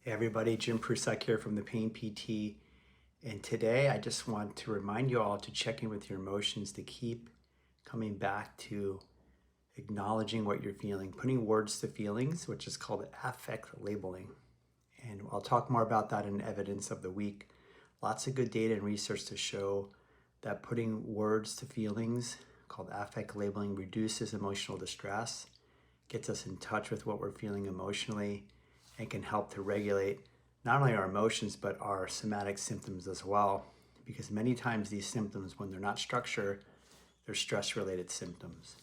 Hey everybody, Jim Prusek here from the Pain PT. And today I just want to remind you all to check in with your emotions, to keep coming back to acknowledging what you're feeling, putting words to feelings, which is called affect labeling. And I'll talk more about that in evidence of the week. Lots of good data and research to show that putting words to feelings, called affect labeling, reduces emotional distress, gets us in touch with what we're feeling emotionally, and can help to regulate not only our emotions but our somatic symptoms as well, because many times these symptoms, when they're not structured, they're stress-related symptoms.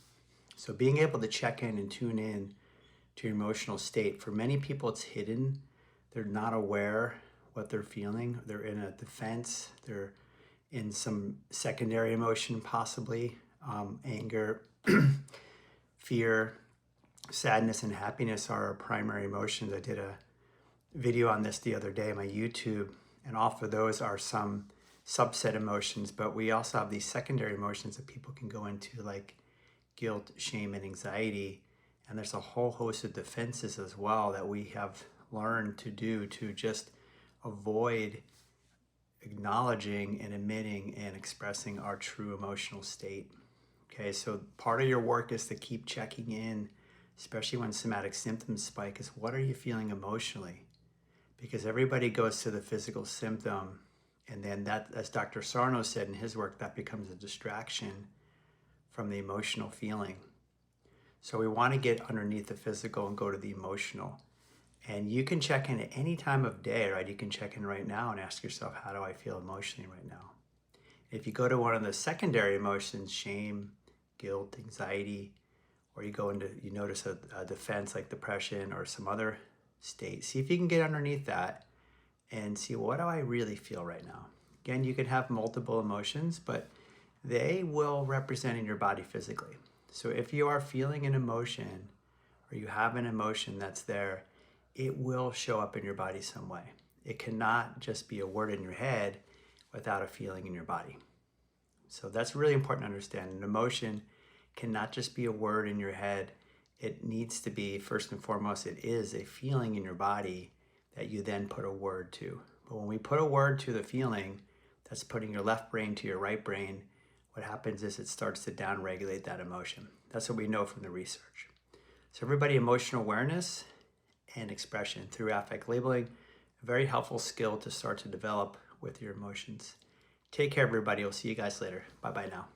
So being able to check in and tune in to your emotional state, for many people it's hidden. They're not aware what they're feeling. They're in a defense. They're in some secondary emotion, possibly anger, fear, sadness, and happiness are our primary emotions. I did a video on this the other day on my YouTube, and off of those are some subset emotions, but we also have these secondary emotions that people can go into, like guilt, shame, and anxiety. And there's a whole host of defenses as well that we have learned to do to just avoid acknowledging and admitting and expressing our true emotional state. Okay, so part of your work is to keep checking in, especially when somatic symptoms spike, is what are you feeling emotionally? Because everybody goes to the physical symptom, and then that, as Dr. Sarno said in his work, that becomes a distraction from the emotional feeling. So we want to get underneath the physical and go to the emotional. And you can check in at any time of day, right? You can check in right now and ask yourself, how do I feel emotionally right now? If you go to one of the secondary emotions, shame, guilt, anxiety, or you notice a defense like depression or some other state, see if you can get underneath that and see, what do I really feel right now? Again, you can have multiple emotions, but they will represent in your body physically. So if you are feeling an emotion or you have an emotion that's there, it will show up in your body some way. It cannot just be a word in your head without a feeling in your body. So that's really important to understand. An emotion cannot just be a word in your head. It needs to be, first and foremost, it is a feeling in your body that you then put a word to. But when we put a word to the feeling, that's putting your left brain to your right brain, what happens is it starts to downregulate that emotion. That's what we know from the research. So everybody, emotional awareness and expression through affect labeling, a very helpful skill to start to develop with your emotions. Take care, everybody. We'll see you guys later. Bye-bye now.